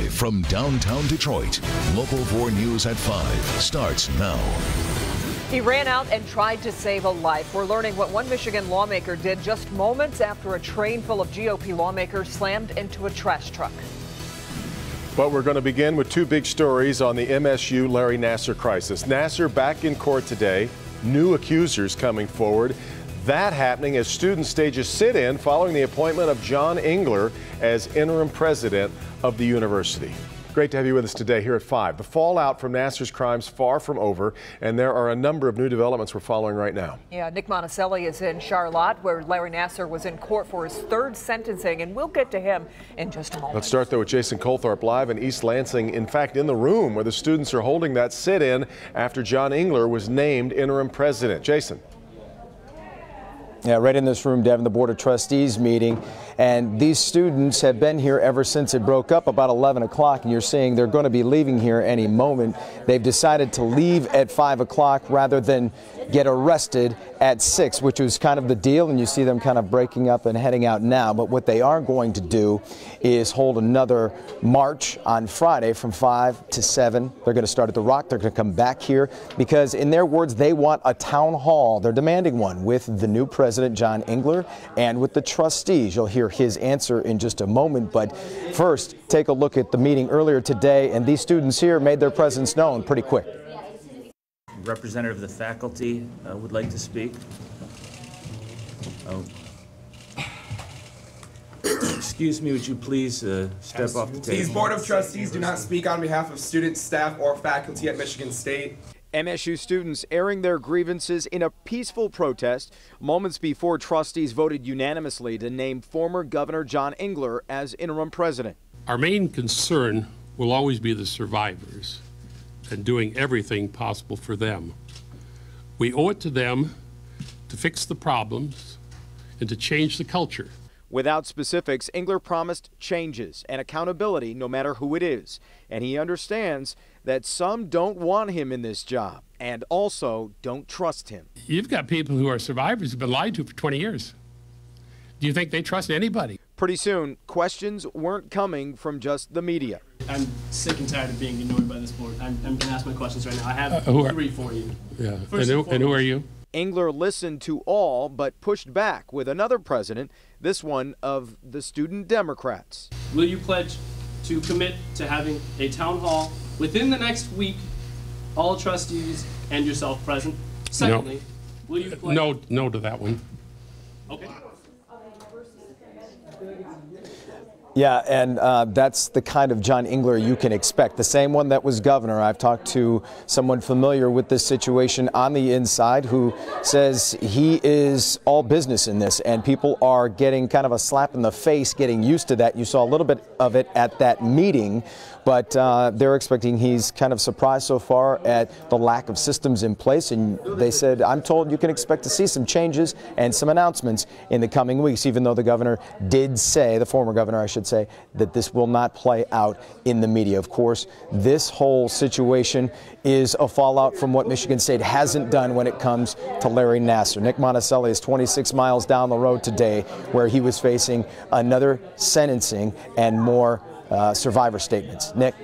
Live from downtown Detroit, Local 4 News at 5 starts now. He ran out and tried to save a life. We're learning what one Michigan lawmaker did just moments after a train full of GOP lawmakers slammed into a trash truck. But we're going to begin with two big stories on the MSU Larry Nassar crisis. Nassar back in court today, new accusers coming forward. That happening as students stage a sit-in following the appointment of John Engler as interim president of the university. Great to have you with us today here at 5. The fallout from Nassar's crimes far from over, and there are a number of new developments we're following right now. Yeah, Nick Monticelli is in Charlotte, where Larry Nassar was in court for his third sentencing, and we'll get to him in just a moment. Let's start, though, with Jason Colthorpe live in East Lansing. In fact, in the room where the students are holding that sit-in after John Engler was named interim president. Jason. Yeah, right in this room, Devin, the Board of Trustees meeting. And these students have been here ever since it broke up about 11 o'clock. And you're seeing they're going to be leaving here any moment. They've decided to leave at 5 o'clock rather than get arrested at 6, which was kind of the deal. And you see them kind of breaking up and heading out now. But what they are going to do is hold another march on Friday from 5 to 7. They're going to start at the Rock. They're going to come back here because, in their words, they want a town hall. They're demanding one with the new president, John Engler, and with the trustees. You'll hear his answer in just a moment. But first, take a look at the meeting earlier today. And these students here made their presence known pretty quick. Representative of the faculty would like to speak. Oh. Excuse me, would you please step off the table? These Board of Trustees do not speak on behalf of students, staff, or faculty at Michigan State. MSU students airing their grievances in a peaceful protest moments before trustees voted unanimously to name former Governor John Engler as interim president. Our main concern will always be the survivors and doing everything possible for them. We owe it to them to fix the problems and to change the culture. Without specifics, Engler promised changes and accountability no matter who it is. And he understands that some don't want him in this job and also don't trust him. You've got people who are survivors who've been lied to for 20 years. Do you think they trust anybody? Pretty soon, questions weren't coming from just the media. I'm sick and tired of being ignored by this board. I'm going to ask my questions right now. I have three for you. Yeah. And who are you? Engler listened to all but pushed back with another president, this one of the Student Democrats. Will you pledge to commit to having a town hall within the next week, all trustees and yourself present? Secondly, will you pledge? No to that one. Okay. Yeah, and that's the kind of John Engler you can expect. The same one that was governor. I've talked to someone familiar with this situation on the inside who says he is all business in this, and people are getting kind of a slap in the face, getting used to that. You saw a little bit of it at that meeting, but they're expecting he's kind of surprised so far at the lack of systems in place. And they said, I'm told you can expect to see some changes and some announcements in the coming weeks, even though the governor did say, the former governor, I should say, that this will not play out in the media. Of course, this whole situation is a fallout from what Michigan State hasn't done when it comes to Larry Nassar. Nick Monticelli is 26 miles down the road today, where he was facing another sentencing and more survivor statements. Nick.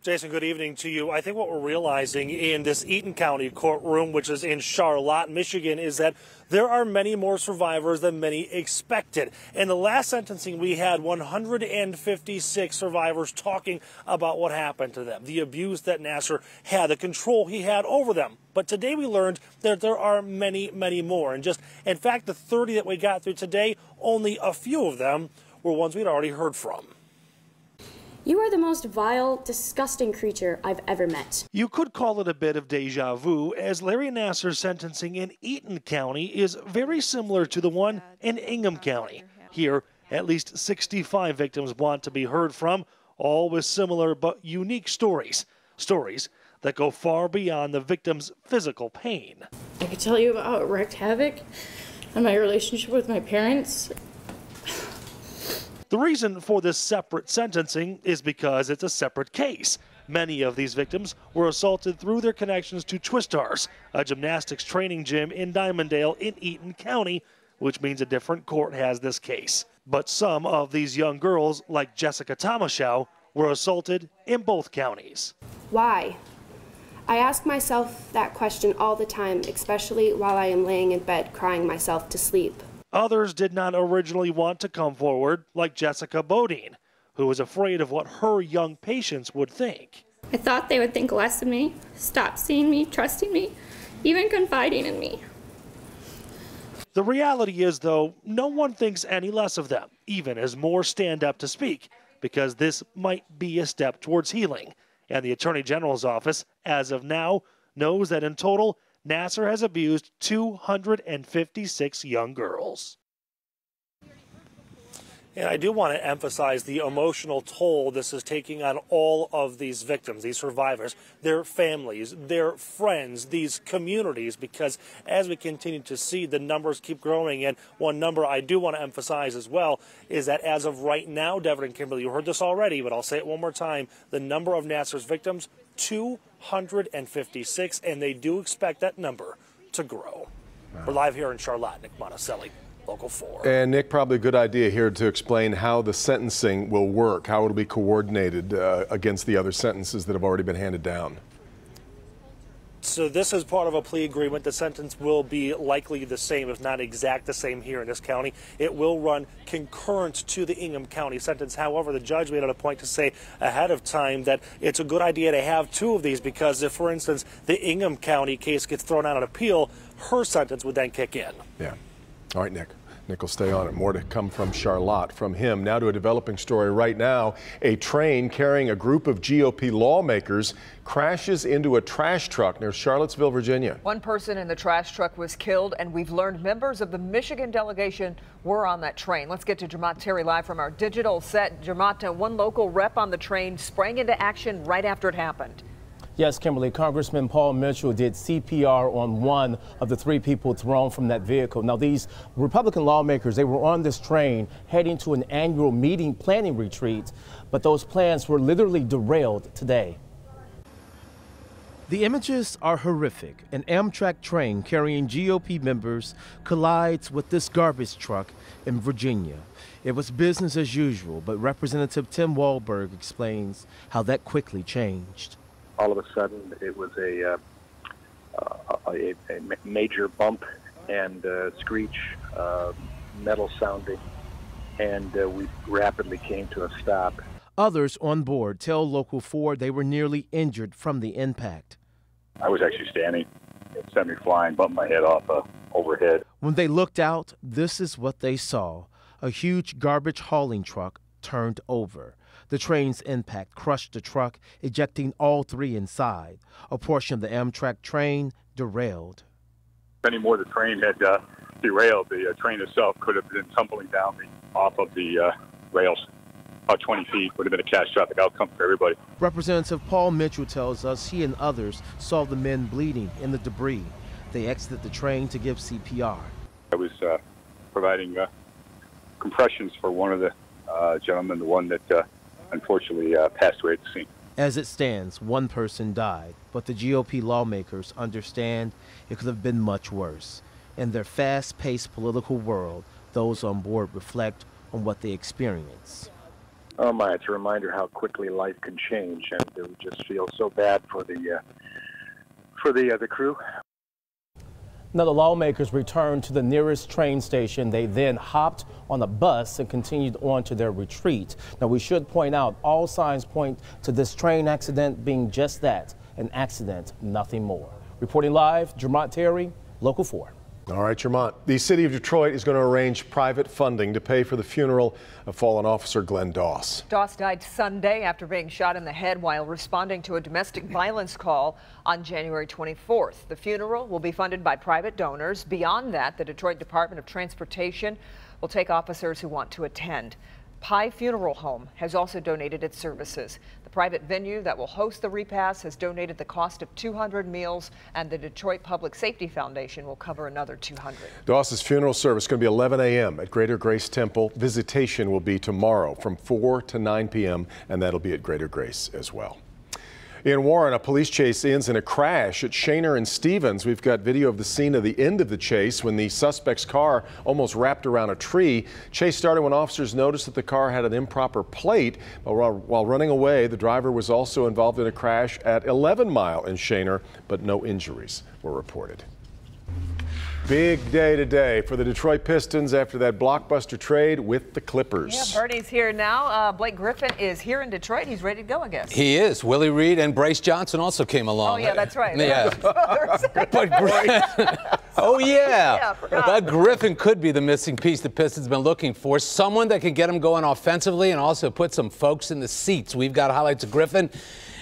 Jason, good evening to you. I think what we're realizing in this Eaton County courtroom, which is in Charlotte, Michigan, is that there are many more survivors than many expected. In the last sentencing, we had 156 survivors talking about what happened to them, the abuse that Nassar had, the control he had over them. But today we learned that there are many, many more. And in fact, the 30 that we got through today, only a few of them were ones we'd already heard from. You are the most vile, disgusting creature I've ever met. You could call it a bit of deja vu, as Larry Nassar's sentencing in Eaton County is very similar to the one in Ingham County. Here, at least 65 victims want to be heard from, all with similar but unique stories. Stories that go far beyond the victim's physical pain. I could tell you about how it wreaked havoc on my relationship with my parents. The reason for this separate sentencing is because it's a separate case. Many of these victims were assaulted through their connections to Twistars, a gymnastics training gym in Diamonddale in Eaton County, which means a different court has this case. But some of these young girls, like Jessica Tomashow, were assaulted in both counties. Why? I ask myself that question all the time, especially while I am laying in bed crying myself to sleep. Others did not originally want to come forward, like Jessica Bodine, who was afraid of what her young patients would think. I thought they would think less of me, stop seeing me, trusting me, even confiding in me. The reality is, though, no one thinks any less of them, even as more stand up to speak, because this might be a step towards healing. And the Attorney General's office, as of now, knows that in total, Nassar has abused 256 young girls. And I do want to emphasize the emotional toll this is taking on all of these victims, these survivors, their families, their friends, these communities, because as we continue to see, the numbers keep growing. And one number I do want to emphasize as well is that as of right now, Devin and Kimberly, you heard this already, but I'll say it one more time, the number of Nassar's victims, 256, and they do expect that number to grow. Wow. We're live here in Charlotte. Nick Monticelli, Local 4. And Nick, probably a good idea here to explain how the sentencing will work, how it'll be coordinated against the other sentences that have already been handed down. So this is part of a plea agreement. The sentence will be likely the same, if not exact the same here in this county. It will run concurrent to the Ingham County sentence. However, the judge made it a point to say ahead of time that it's a good idea to have two of these because if, for instance, the Ingham County case gets thrown out on appeal, her sentence would then kick in. Yeah. All right, Nick. Nick will stay on it. More to come from Charlotte. From him, now to a developing story right now. A train carrying a group of GOP lawmakers crashes into a trash truck near Charlottesville, Virginia. One person in the trash truck was killed, and we've learned members of the Michigan delegation were on that train. Let's get to Jermont Terry live from our digital set. Jermont, one local rep on the train sprang into action right after it happened. Yes, Kimberly, Congressman Paul Mitchell did CPR on one of the three people thrown from that vehicle. Now, these Republican lawmakers, they were on this train heading to an annual meeting planning retreat, but those plans were literally derailed today. The images are horrific. An Amtrak train carrying GOP members collides with this garbage truck in Virginia. It was business as usual, but Representative Tim Walberg explains how that quickly changed. All of a sudden, it was a major bump and screech, metal sounding, and we rapidly came to a stop. Others on board tell Local 4 they were nearly injured from the impact. I was actually standing. It sent me flying, bumped my head off overhead. When they looked out, this is what they saw. A huge garbage hauling truck turned over. The train's impact crushed the truck, ejecting all three inside. A portion of the Amtrak train derailed. If any more the train had derailed, the train itself could have been tumbling down off of the rails. About 20 feet would have been a catastrophic outcome for everybody. Representative Paul Mitchell tells us he and others saw the men bleeding in the debris. They exited the train to give CPR. I was providing compressions for one of the gentlemen, the one that unfortunately passed away at the scene. As it stands, one person died, but the GOP lawmakers understand it could have been much worse. In their fast-paced political world, those on board reflect on what they experience. Oh my, it's a reminder how quickly life can change, and it just feels so bad for the crew. Now, the lawmakers returned to the nearest train station. They then hopped on a bus and continued on to their retreat. Now, we should point out all signs point to this train accident being just that, an accident, nothing more. Reporting live, Jermont Terry, Local 4. All right, Jermont. The city of Detroit is going to arrange private funding to pay for the funeral of fallen officer Glenn Doss. Doss died Sunday after being shot in the head while responding to a domestic violence call on January 24th. The funeral will be funded by private donors. Beyond that, the Detroit Department of Transportation will take officers who want to attend. Pye Funeral Home has also donated its services. The private venue that will host the repast has donated the cost of 200 meals, and the Detroit Public Safety Foundation will cover another 200. Doss's funeral service is going to be 11 a.m. at Greater Grace Temple. Visitation will be tomorrow from 4 to 9 p.m., and that'll be at Greater Grace as well. In Warren, a police chase ends in a crash at Shaner and Stevens. We've got video of the scene of the end of the chase when the suspect's car almost wrapped around a tree. Chase started when officers noticed that the car had an improper plate. While running away, the driver was also involved in a crash at 11 Mile in Shaner, but no injuries were reported. Big day today for the Detroit Pistons after that blockbuster trade with the Clippers. Yeah, Bernie's here now. Blake Griffin is here in Detroit. He's ready to go, I guess. He is. Willie Reed and Bryce Johnson also came along. Oh, yeah, that's right. Yeah. Oh, yeah. But Griffin could be the missing piece the Pistons been looking for. Someone that can get them going offensively and also put some folks in the seats. We've got highlights of Griffin.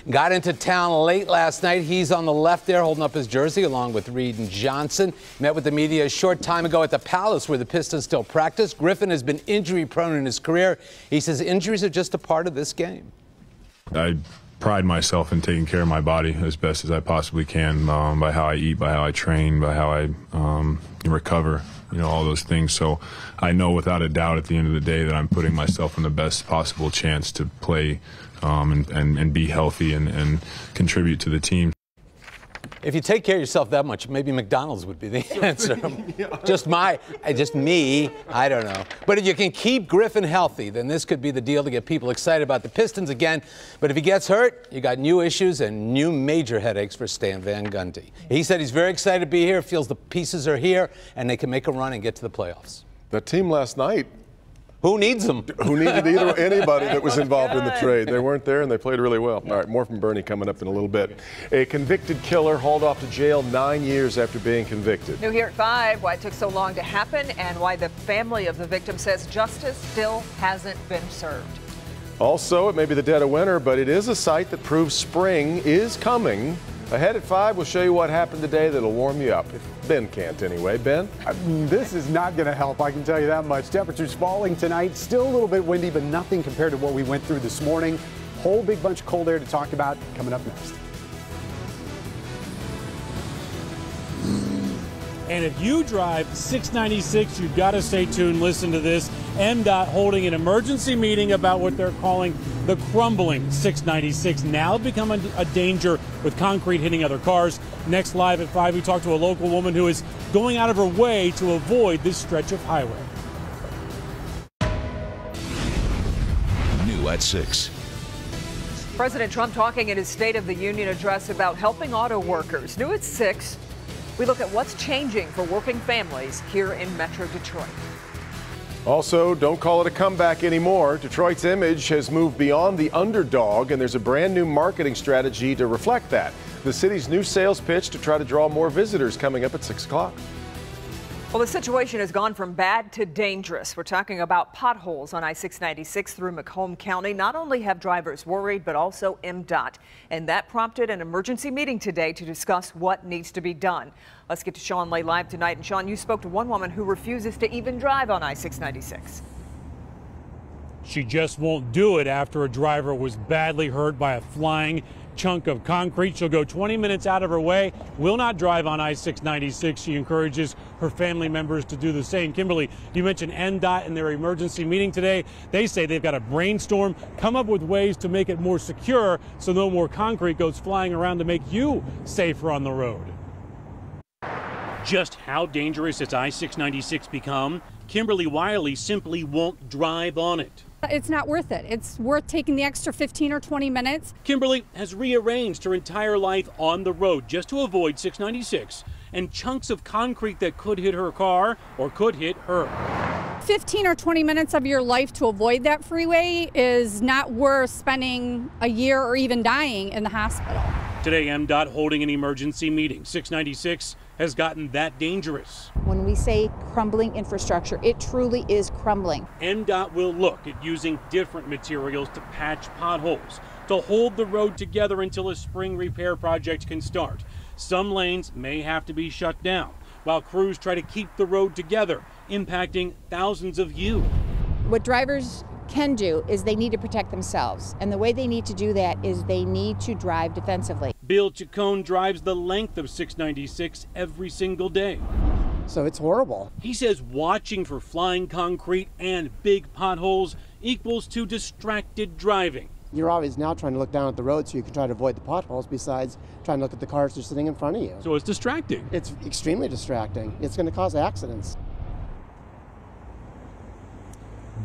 Got into town late last night. He's on the left there holding up his jersey along with Reed and Johnson. Met with the media a short time ago at the Palace where the Pistons still practice. Griffin has been injury prone in his career. He says injuries are just a part of this game. I pride myself in taking care of my body as best as I possibly can by how I eat, by how I train, by how I recover, all those things. So I know without a doubt at the end of the day that I'm putting myself in the best possible chance to play and be healthy and contribute to the team. If you take care of yourself that much, maybe McDonald's would be the answer. Just me, I don't know. But if you can keep Griffin healthy, then this could be the deal to get people excited about the Pistons again. But if he gets hurt, you got new issues and new major headaches for Stan Van Gundy. He said he's very excited to be here, feels the pieces are here, and they can make a run and get to the playoffs. The team last night. Who needs them? Who needed anybody that was involved in the trade? They weren't there, and they played really well. All right, more from Bernie coming up in a little bit. A convicted killer hauled off to jail 9 years after being convicted. New here at 5, why it took so long to happen and why the family of the victim says justice still hasn't been served. Also, it may be the dead of winter, but it is a sight that proves spring is coming. Ahead at 5, we'll show you what happened today that'll warm you up. If Ben can't anyway. Ben? This is not going to help, I can tell you that much. Temperatures falling tonight, still a little bit windy, but nothing compared to what we went through this morning. Whole big bunch of cold air to talk about coming up next. And if you drive 696, you've got to stay tuned. Listen to this. MDOT holding an emergency meeting about what they're calling the crumbling 696, now becoming a danger with concrete hitting other cars. Next live at 5, we talk to a local woman who is going out of her way to avoid this stretch of highway. New at 6. President Trump talking in his State of the Union address about helping auto workers. New at 6. We look at what's changing for working families here in Metro Detroit. Also, don't call it a comeback anymore. Detroit's image has moved beyond the underdog, and there's a brand new marketing strategy to reflect that. The city's new sales pitch to try to draw more visitors coming up at 6 o'clock. Well, the situation has gone from bad to dangerous. We're talking about potholes on I-696 through Macomb County. Not only have drivers worried, but also MDOT. And that prompted an emergency meeting today to discuss what needs to be done. Let's get to Sean Lay live tonight. And Sean, you spoke to one woman who refuses to even drive on I-696. She just won't do it after a driver was badly hurt by a flying chunk of concrete. She'll go 20 minutes out of her way, will not drive on I-696. She encourages her family members to do the same. Kimberly, you mentioned NDOT in their emergency meeting today. They say they've got to brainstorm, come up with ways to make it more secure so no more concrete goes flying around to make you safer on the road. Just how dangerous has I-696 become? Kimberly Wiley simply won't drive on it. It's not worth it. It's worth taking the extra 15 or 20 minutes. Kimberly has rearranged her entire life on the road just to avoid 696 and chunks of concrete that could hit her car or could hit her. 15 or 20 minutes of your life to avoid that freeway is not worth spending a year or even dying in the hospital. Today, MDOT holding an emergency meeting. 696 has gotten that dangerous. When we say crumbling infrastructure, it truly is crumbling. MDOT will look at using different materials to patch potholes, to hold the road together until a spring repair project can start. Some lanes may have to be shut down, while crews try to keep the road together, impacting thousands of you. What drivers can do is they need to protect themselves, and the way they need to do that is they need to drive defensively. Bill Chacon drives the length of 696 every single day. So it's horrible. He says watching for flying concrete and big potholes equals to distracted driving. You're always now trying to look down at the road so you can try to avoid the potholes besides trying to look at the cars that are sitting in front of you. So it's distracting. It's extremely distracting. It's going to cause accidents.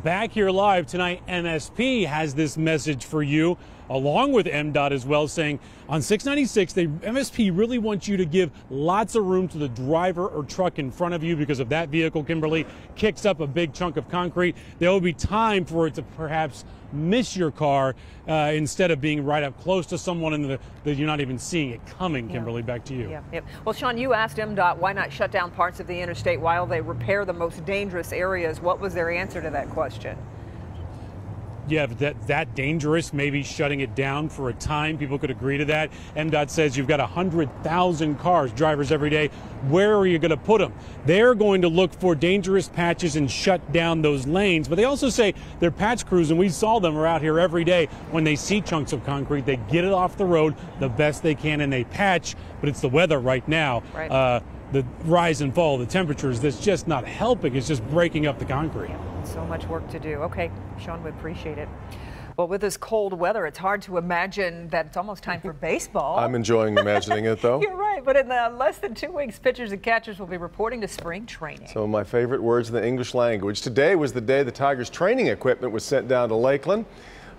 Back here live tonight, MSP has this message for you, along with MDOT as well, saying on 696, MSP really wants you to give lots of room to the driver or truck in front of you, because if that vehicle, Kimberly, kicks up a big chunk of concrete, there will be time for it to perhaps miss your car instead of being right up close to someone and that you're not even seeing it coming. Kimberly, back to you. Yeah. Well, Sean, you asked MDOT why not shut down parts of the interstate while they repair the most dangerous areas. What was their answer to that question? Yeah, but that dangerous, maybe shutting it down for a time. People could agree to that. MDOT says you've got 100,000 cars, drivers every day. Where are you going to put them? They're going to look for dangerous patches and shut down those lanes. But they also say their patch crews, and we saw them, are out here every day. When they see chunks of concrete, they get it off the road the best they can and they patch. But it's the weather right now. Right. The rise and fall of the temperatures that's just not helping. It's just breaking up the concrete. So much work to do. Okay, Sean, we appreciate it. Well, with this cold weather, it's hard to imagine that it's almost time for baseball. I'm enjoying imagining it, though. You're right, but in less than 2 weeks, pitchers and catchers will be reporting to spring training. Some of my favorite words in the English language. Today was the day the Tigers training equipment was sent down to Lakeland.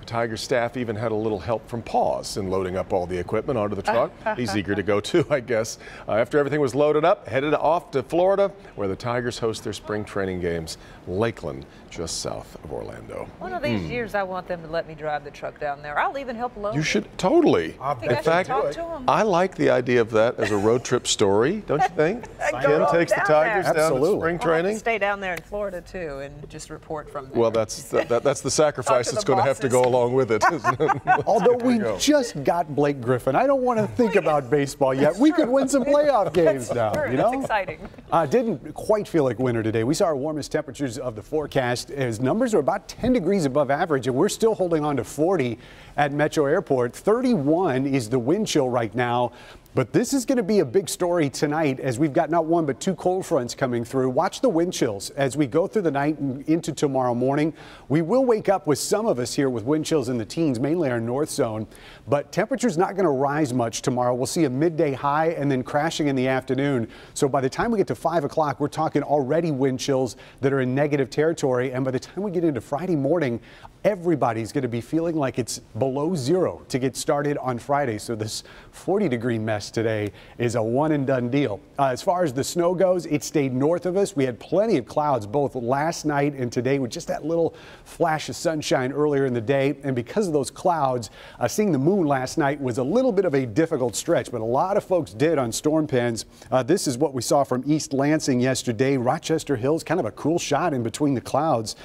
The Tigers staff even had a little help from Paws in loading up all the equipment onto the truck. He's eager to go too, I guess. After everything was loaded up, headed off to Florida, where the Tigers host their spring training games. Lakeland, just south of Orlando. One of these years, I want them to let me drive the truck down there. I'll even help load. You should totally. In fact, I like the idea of that as a road trip story, don't you think? Kim takes the Tigers down to spring training. I'll stay down there in Florida too and just report from there. Well, that's the sacrifice that's going to have to go along with it, isn't it? Although we just got Blake Griffin, I don't want to think about baseball yet. We could win some playoff games now. You know, that's exciting. Didn't quite feel like winter today. We saw our warmest temperatures of the forecast as numbers are about 10 degrees above average, and we're still holding on to 40 at Metro Airport. 31 is the wind chill right now. But this is going to be a big story tonight as we've got not one but two cold fronts coming through. Watch the wind chills as we go through the night and into tomorrow morning. We will wake up with some of us here with wind chills in the teens, mainly our north zone. But temperature's not going to rise much tomorrow. We'll see a midday high and then crashing in the afternoon. So by the time we get to 5 o'clock, we're talking already wind chills that are in negative territory. And by the time we get into Friday morning, everybody's going to be feeling like it's below zero to get started on Friday. So this 40-degree mess today is a one and done deal. As far as the snow goes, it stayed north of us. We had plenty of clouds both last night and today with just that little flash of sunshine earlier in the day. And because of those clouds, seeing the moon last night was a little bit of a difficult stretch, but a lot of folks did on storm pins. This is what we saw from East Lansing yesterday. Rochester Hills, kind of a cool shot in between the clouds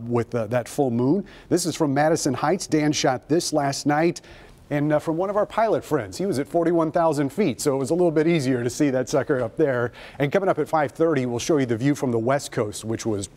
with that full moon. This is from Madison Heights. Dan shot this last night. And from one of our pilot friends, he was at 41,000 feet, so it was a little bit easier to see that sucker up there. And coming up at 5:30, we'll show you the view from the West Coast, which was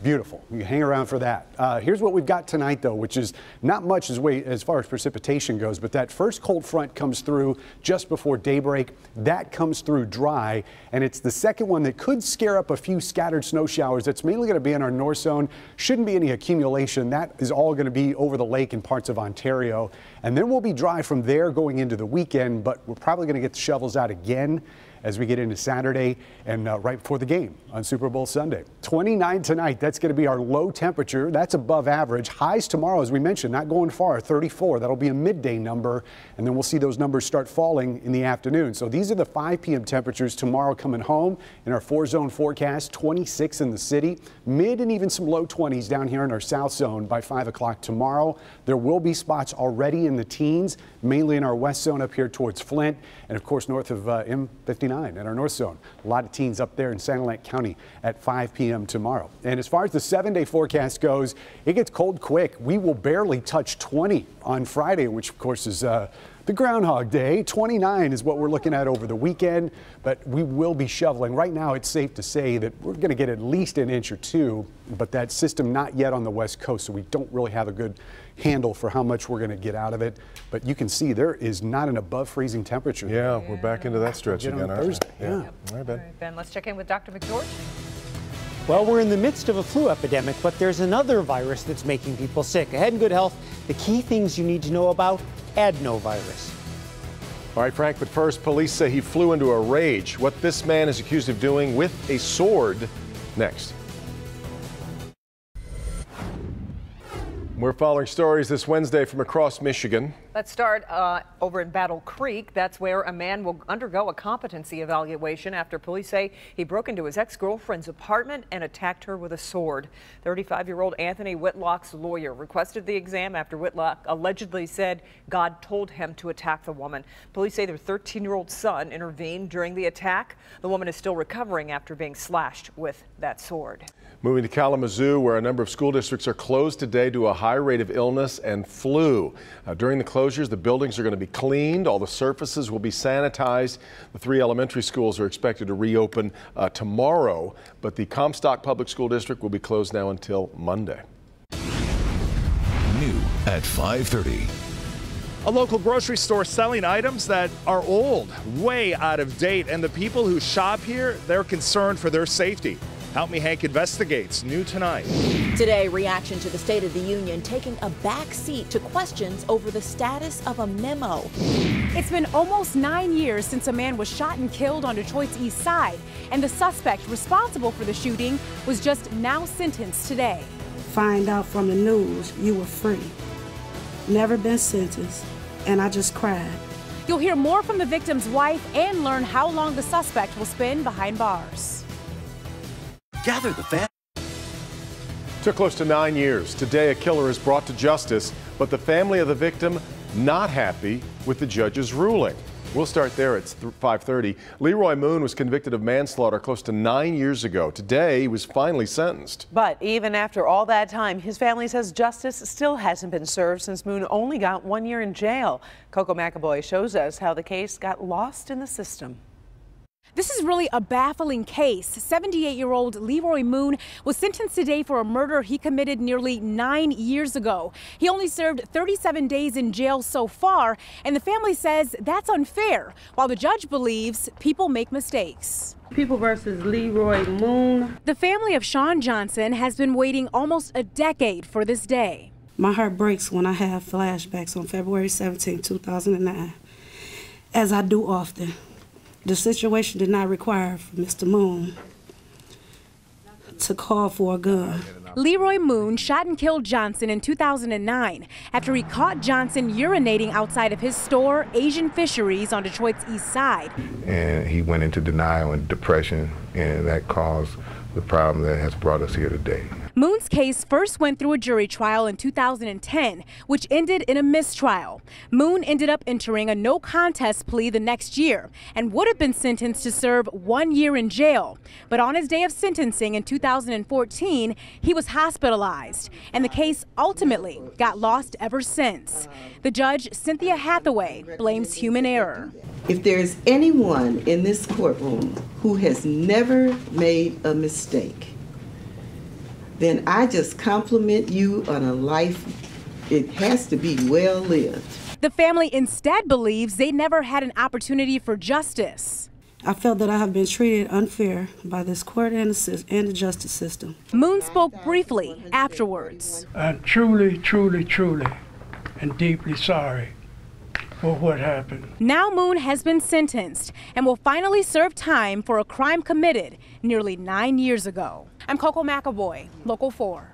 beautiful. You can hang around for that. Here's what we've got tonight, though, which is not much as far as precipitation goes, but that first cold front comes through just before daybreak. That comes through dry, and it's the second one that could scare up a few scattered snow showers. That's mainly going to be in our north zone. Shouldn't be any accumulation. That is all going to be over the lake in parts of Ontario. And then we'll be dry from there going into the weekend, but we're probably going to get the shovels out again as we get into Saturday and right before the game on Super Bowl Sunday. 29 tonight, that's going to be our low temperature. That's above average. Highs tomorrow, as we mentioned, not going far, 34. That'll be a midday number, and then we'll see those numbers start falling in the afternoon. So these are the 5 p.m. temperatures tomorrow coming home in our 4-zone forecast, 26 in the city, mid and even some low 20s down here in our south zone by 5 o'clock tomorrow. There will be spots already in the teens, mainly in our west zone up here towards Flint, and of course north of M59. In our north zone. A lot of teens up there in Sanilac County at 5 p.m. tomorrow. And as far as the 7-day forecast goes, it gets cold quick. We will barely touch 20 on Friday, which of course is the Groundhog Day. 29 is what we're looking at over the weekend, but we will be shoveling. Right now, it's safe to say that we're going to get at least an inch or two, but that system not yet on the West Coast, so we don't really have a good handle for how much we're going to get out of it. But you can see there is not an above freezing temperature. Yeah, we're back into that stretch again, aren't we? Yeah. All right, Ben. All right, Ben, let's check in with Dr. McGeorge. Well, we're in the midst of a flu epidemic, but there's another virus that's making people sick. Ahead in Good Health, the key things you need to know about adenovirus. All right, Frank, but first, police say he flew into a rage. What this man is accused of doing with a sword, next. We're following stories this Wednesday from across Michigan. Let's start over in Battle Creek. That's where a man will undergo a competency evaluation after police say he broke into his ex-girlfriend's apartment and attacked her with a sword. 35-year-old Anthony Whitlock's lawyer requested the exam after Whitlock allegedly said God told him to attack the woman. Police say their 13-year-old son intervened during the attack. The woman is still recovering after being slashed with that sword. Moving to Kalamazoo, where a number of school districts are closed today due to a high rate of illness and flu. During the closures, the buildings are going to be cleaned. All the surfaces will be sanitized. The 3 elementary schools are expected to reopen tomorrow, but the Comstock Public School District will be closed now until Monday. New at 5:30. A local grocery store selling items that are old, way out of date, and the people who shop here, they're concerned for their safety. Help Me Hank investigates, new tonight. Today, reaction to the State of the Union taking a back seat to questions over the status of a memo. It's been almost 9 years since a man was shot and killed on Detroit's east side, and the suspect responsible for the shooting was just now sentenced today. Find out from the news you were free. Never been sentenced, and I just cried. You'll hear more from the victim's wife and learn how long the suspect will spend behind bars. Gather the family. Took close to 9 years. Today, a killer is brought to justice, but the family of the victim not happy with the judge's ruling. We'll start there at 5:30. Leroy Moon was convicted of manslaughter close to 9 years ago. Today, he was finally sentenced. But even after all that time, his family says justice still hasn't been served since Moon only got 1 year in jail. Coco McAvoy shows us how the case got lost in the system. This is really a baffling case. 78-year-old Leroy Moon was sentenced today for a murder he committed nearly 9 years ago. He only served 37 days in jail so far, and the family says that's unfair, while the judge believes people make mistakes. People versus Leroy Moon. The family of Sean Johnson has been waiting almost a decade for this day. My heart breaks when I have flashbacks on February 17, 2009, as I do often. The situation did not require for Mr. Moon to call for a gun. Leroy Moon shot and killed Johnson in 2009 after he caught Johnson urinating outside of his store, Asian Fisheries, on Detroit's east side. And he went into denial and depression, and that caused the problem that has brought us here today. Moon's case first went through a jury trial in 2010, which ended in a mistrial. Moon ended up entering a no contest plea the next year and would have been sentenced to serve 1 year in jail. But on his day of sentencing in 2014, he was hospitalized, and the case ultimately got lost ever since. The judge, Cynthia Hathaway, blames human error. If there's anyone in this courtroom who has never made a mistake, then I just compliment you on a life. It has to be well lived. The family instead believes they never had an opportunity for justice. I felt that I have been treated unfair by this court and the justice system. Moon spoke briefly afterwards. I'm truly, truly, truly, and deeply sorry for what happened. Now Moon has been sentenced and will finally serve time for a crime committed nearly 9 years ago. I'm Coco McAvoy, Local 4.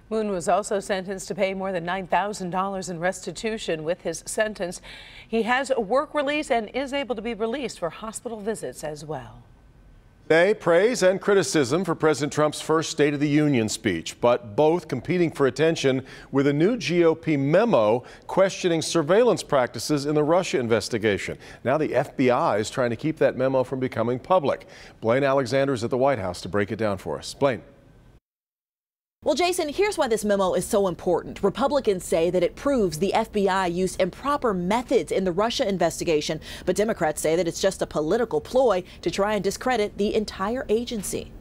Moon was also sentenced to pay more than $9,000 in restitution with his sentence. He has a work release and is able to be released for hospital visits as well. Today, praise and criticism for President Trump's first State of the Union speech, but both competing for attention with a new GOP memo questioning surveillance practices in the Russia investigation. Now the FBI is trying to keep that memo from becoming public. Blaine Alexander is at the White House to break it down for us. Blaine. Well, Jason, here's why this memo is so important. Republicans say that it proves the FBI used improper methods in the Russia investigation, but Democrats say that it's just a political ploy to try and discredit the entire agency.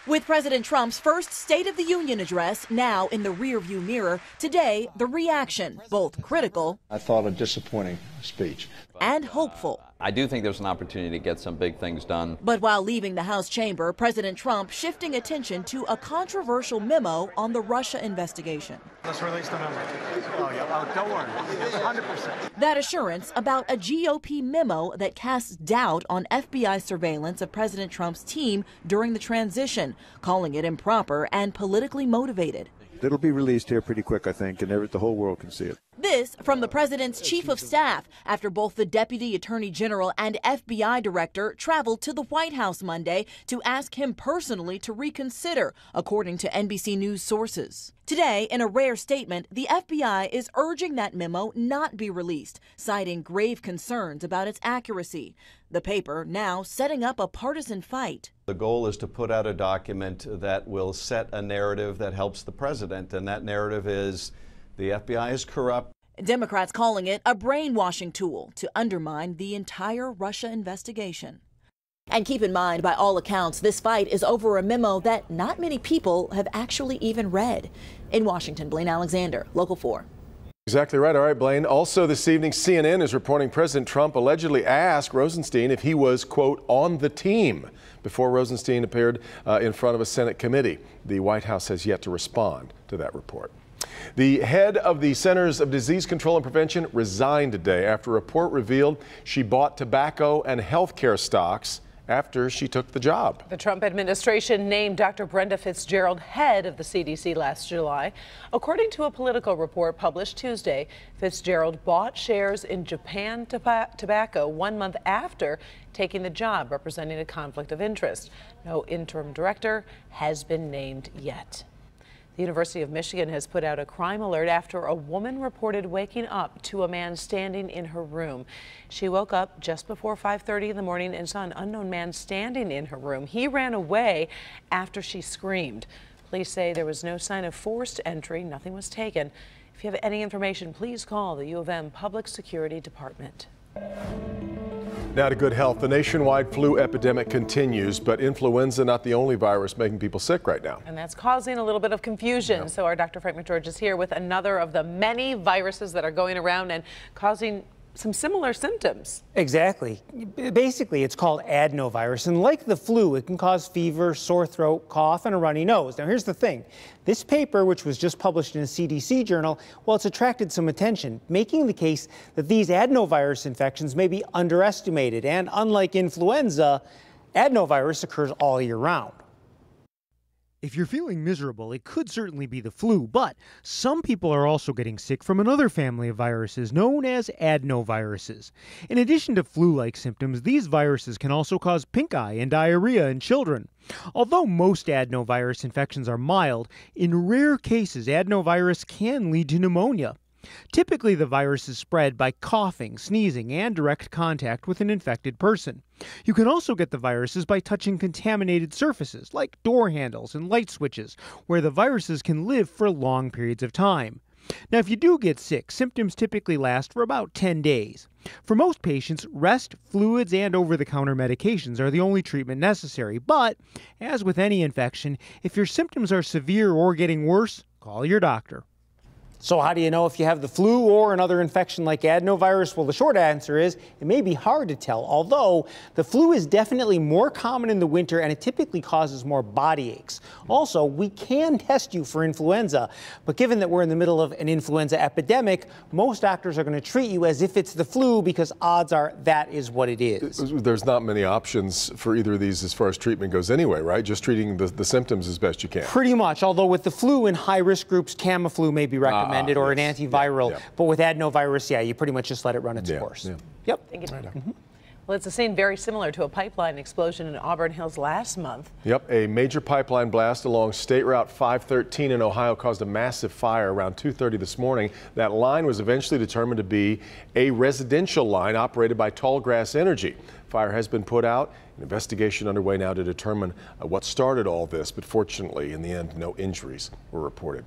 With President Trump's first State of the Union address now in the rearview mirror, today the reaction, both critical I thought a disappointing speech and hopeful. I do think there's an opportunity to get some big things done. But while leaving the House chamber, President Trump shifting attention to a controversial memo on the Russia investigation. Let's release the memo. Oh, yeah. Oh, don't worry. 100%. That assurance about a GOP memo that casts doubt on FBI surveillance of President Trump's team during the transition, calling it improper and politically motivated. It'll be released here pretty quick, I think, and the whole world can see it. This from the president's chief of staff after both the deputy attorney general and FBI director traveled to the White House Monday to ask him personally to reconsider, according to NBC News sources. Today, in a rare statement, the FBI is urging that memo not be released, citing grave concerns about its accuracy. The paper now setting up a partisan fight. The goal is to put out a document that will set a narrative that helps the president, and that narrative is the FBI is corrupt. Democrats calling it a brainwashing tool to undermine the entire Russia investigation. And keep in mind, by all accounts, this fight is over a memo that not many people have actually even read. In Washington, Blaine Alexander, Local 4. Exactly right. All right, Blaine. Also this evening, CNN is reporting President Trump allegedly asked Rosenstein if he was, quote, on the team before Rosenstein appeared in front of a Senate committee. The White House has yet to respond to that report. The head of the Centers of Disease Control and Prevention resigned today after a report revealed she bought tobacco and health care stocks after she took the job. The Trump administration named Dr. Brenda Fitzgerald head of the CDC last July. According to a Politico report published Tuesday, Fitzgerald bought shares in Japan Tobacco 1 month after taking the job, representing a conflict of interest. No interim director has been named yet. The University of Michigan has put out a crime alert after a woman reported waking up to a man standing in her room. She woke up just before 5:30 in the morning and saw an unknown man standing in her room. He ran away after she screamed. Police say there was no sign of forced entry. Nothing was taken. If you have any information, please call the U of M Public Security Department. Now to good health. The nationwide flu epidemic continues, but influenza not the only virus making people sick right now. And that's causing a little bit of confusion. Yeah. So our Dr. Frank McGeorge is here with another of the many viruses that are going around and causing some similar symptoms. Exactly. Basically, it's called adenovirus, and like the flu, it can cause fever, sore throat, cough, and a runny nose. Now, here's the thing. This paper, which was just published in a CDC journal, well, it's attracted some attention, making the case that these adenovirus infections may be underestimated, and unlike influenza, adenovirus occurs all year round. If you're feeling miserable, it could certainly be the flu, but some people are also getting sick from another family of viruses known as adenoviruses. In addition to flu-like symptoms, these viruses can also cause pink eye and diarrhea in children. Although most adenovirus infections are mild, in rare cases adenovirus can lead to pneumonia. Typically, the virus is spread by coughing, sneezing, and direct contact with an infected person. You can also get the viruses by touching contaminated surfaces, like door handles and light switches, where the viruses can live for long periods of time. Now, if you do get sick, symptoms typically last for about 10 days. For most patients, rest, fluids, and over-the-counter medications are the only treatment necessary. But, as with any infection, if your symptoms are severe or getting worse, call your doctor. So how do you know if you have the flu or another infection like adenovirus? Well, the short answer is it may be hard to tell, although the flu is definitely more common in the winter and it typically causes more body aches. Also, we can test you for influenza, but given that we're in the middle of an influenza epidemic, most doctors are going to treat you as if it's the flu because odds are that is what it is. There's not many options for either of these as far as treatment goes anyway, right? Just treating the symptoms as best you can. Pretty much, although with the flu in high-risk groups, Tamiflu may be recommended. Or an antiviral, but with adenovirus, yeah, you pretty much just let it run its course. Yeah. Yep. Thank you. Well, it's a scene very similar to a pipeline explosion in Auburn Hills last month. Yep, a major pipeline blast along State Route 513 in Ohio caused a massive fire around 2:30 this morning. That line was eventually determined to be a residential line operated by Tallgrass Energy. Fire has been put out. An investigation underway now to determine what started all this, but fortunately, in the end, no injuries were reported.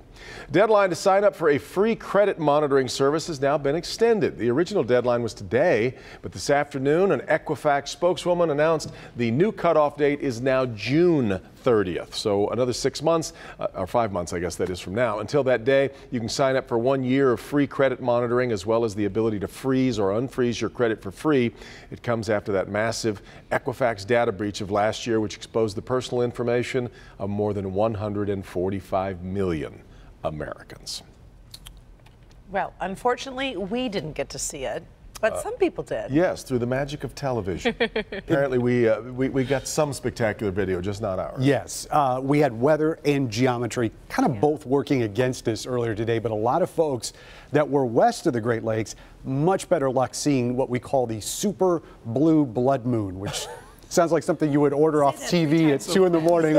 Deadline to sign up for a free credit monitoring service has now been extended. The original deadline was today, but this afternoon, an Equifax spokeswoman announced the new cutoff date is now June 30th. So another 6 months, or 5 months, I guess that is from now. Until that day, you can sign up for 1 year of free credit monitoring, as well as the ability to freeze or unfreeze your credit for free. It comes after that massive Equifax data breach of last year, which exposed the personal information of more than 145 million Americans. Well, unfortunately, we didn't get to see it, but some people did. Yes, through the magic of television. Apparently, we got some spectacular video, just not ours. Yes, we had weather and geometry kind of both working against us earlier today, but a lot of folks that were west of the Great Lakes, much better luck seeing what we call the super blue blood moon, which sounds like something you would order off TV at 2 in the morning.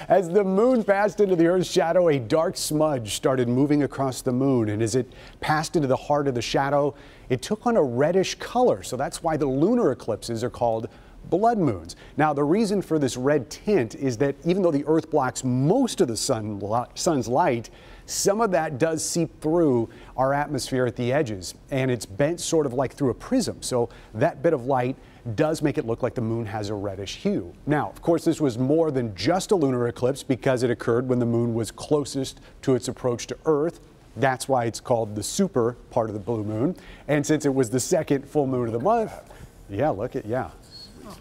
As the moon passed into the Earth's shadow, a dark smudge started moving across the moon. And as it passed into the heart of the shadow, it took on a reddish color. So that's why the lunar eclipses are called blood moons. Now, the reason for this red tint is that even though the Earth blocks most of the sun's light, some of that does seep through our atmosphere at the edges. And it's bent sort of like through a prism. So that bit of light does make it look like the moon has a reddish hue. Now, of course, this was more than just a lunar eclipse because it occurred when the moon was closest to its approach to Earth. That's why it's called the super part of the blue moon. And since it was the second full moon of the month,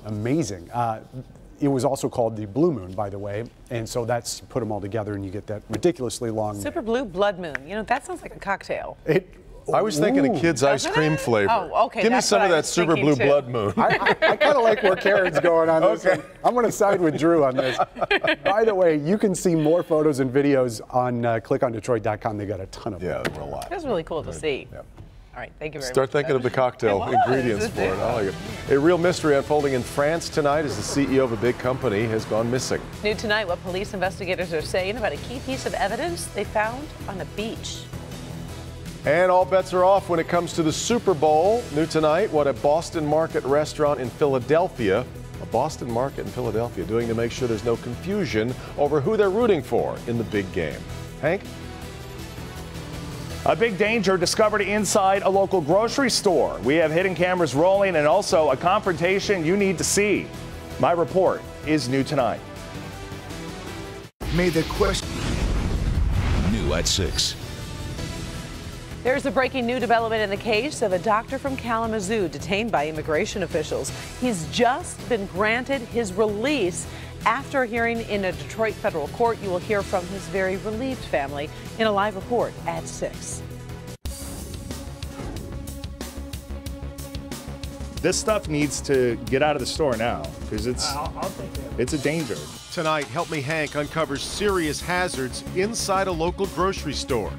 amazing. It was also called the blue moon, by the way. And so that's, put them all together and you get that ridiculously long. Super blue blood moon. You know, that sounds like a cocktail. I was thinking a kid's ice cream flavor. Oh, okay. Give me some of that super blue blood moon. I kind of like where Karen's going on this. Okay. I'm going to side with Drew on this. By the way, you can see more photos and videos on clickondetroit.com. They got a ton of them. Yeah, there were a lot. That's really cool to see. Yeah. All right, thank you very much. Start thinking of the cocktail ingredients for it. I like it. A real mystery unfolding in France tonight as the CEO of a big company has gone missing. New tonight, what police investigators are saying about a key piece of evidence they found on a beach. And all bets are off when it comes to the Super Bowl. New tonight, what a Boston Market restaurant in Philadelphia, doing to make sure there's no confusion over who they're rooting for in the big game. Hank? A big danger discovered inside a local grocery store. We have hidden cameras rolling and also a confrontation you need to see. My report is new tonight. May the question new at 6. There's a breaking new development in the case of a doctor from Kalamazoo detained by immigration officials. He's just been granted his release after a hearing in a Detroit federal court. You will hear from his very relieved family in a live report at 6. This stuff needs to get out of the store now because it's a danger. Tonight, Help Me Hank uncovers serious hazards inside a local grocery store.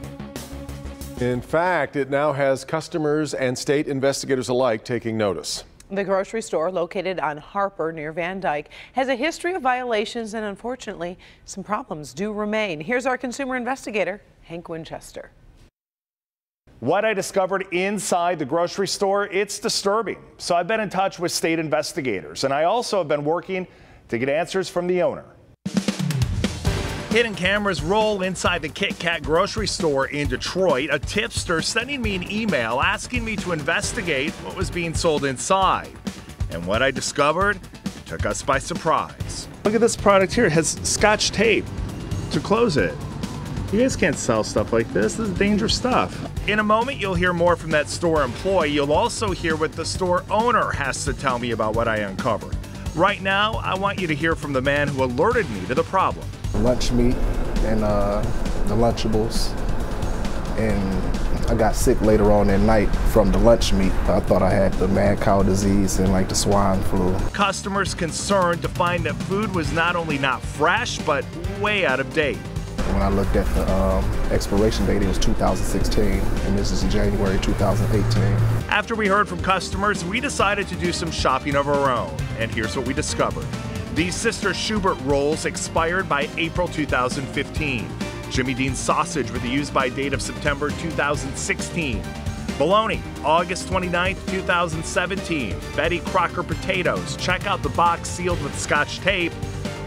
In fact, it now has customers and state investigators alike taking notice. The grocery store, located on Harper near Van Dyke, has a history of violations, and unfortunately, some problems do remain. Here's our consumer investigator, Hank Winchester. What I discovered inside the grocery store, it's disturbing. So I've been in touch with state investigators, and I also have been working to get answers from the owner. Hidden cameras roll inside the Kit Kat grocery store in Detroit. A tipster sending me an email asking me to investigate what was being sold inside. And what I discovered took us by surprise. Look at this product here. It has Scotch tape to close it. You guys can't sell stuff like this. This is dangerous stuff. In a moment, you'll hear more from that store employee. You'll also hear what the store owner has to tell me about what I uncovered. Right now, I want you to hear from the man who alerted me to the problem. Lunch meat and the Lunchables, and I got sick later on that night from the lunch meat. I thought I had the mad cow disease and like the swine flu. Customers concerned to find that food was not only not fresh, but way out of date. When I looked at the expiration date, it was 2016, and this is January 2018. After we heard from customers, we decided to do some shopping of our own, and here's what we discovered. These Sister Schubert rolls expired by April 2015. Jimmy Dean's sausage with a use-by date of September 2016. Bologna, August 29th, 2017. Betty Crocker potatoes. Check out the box sealed with Scotch tape.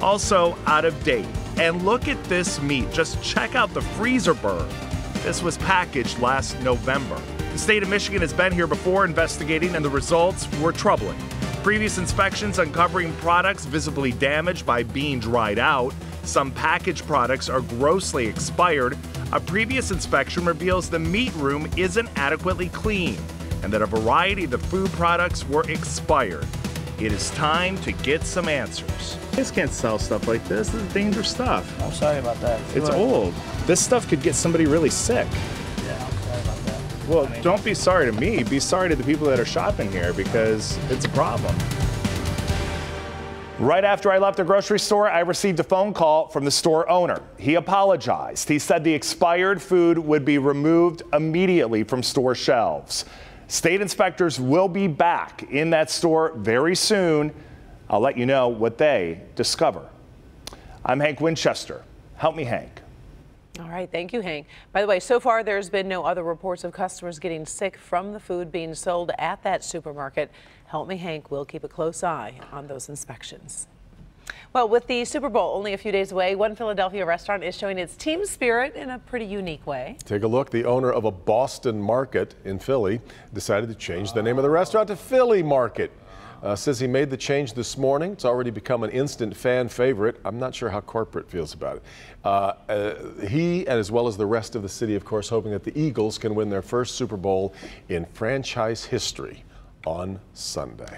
Also out of date. And look at this meat. Just check out the freezer burn. This was packaged last November. The state of Michigan has been here before investigating, and the results were troubling. Previous inspections uncovering products visibly damaged by being dried out. Some packaged products are grossly expired. A previous inspection reveals the meat room isn't adequately clean and that a variety of the food products were expired. It is time to get some answers. You guys can't sell stuff like this. This is dangerous stuff. I'm sorry about that. It's old. This stuff could get somebody really sick. Yeah, I'm sorry about that. Well, don't be sorry to me. Be sorry to the people that are shopping here because it's a problem. Right after I left the grocery store, I received a phone call from the store owner. He apologized. He said the expired food would be removed immediately from store shelves. State inspectors will be back in that store very soon. I'll let you know what they discover. I'm Hank Winchester. Help me, Hank. All right, thank you, Hank. By the way, so far there's been no other reports of customers getting sick from the food being sold at that supermarket. Help me, Hank. We'll keep a close eye on those inspections. Well, with the Super Bowl only a few days away, one Philadelphia restaurant is showing its team spirit in a pretty unique way. Take a look. The owner of a Boston market in Philly decided to change the name of the restaurant to Philly Market. Says he made the change this morning. It's already become an instant fan favorite. I'm not sure how corporate feels about it. He, and as well as the rest of the city, of course, hoping that the Eagles can win their first Super Bowl in franchise history on Sunday.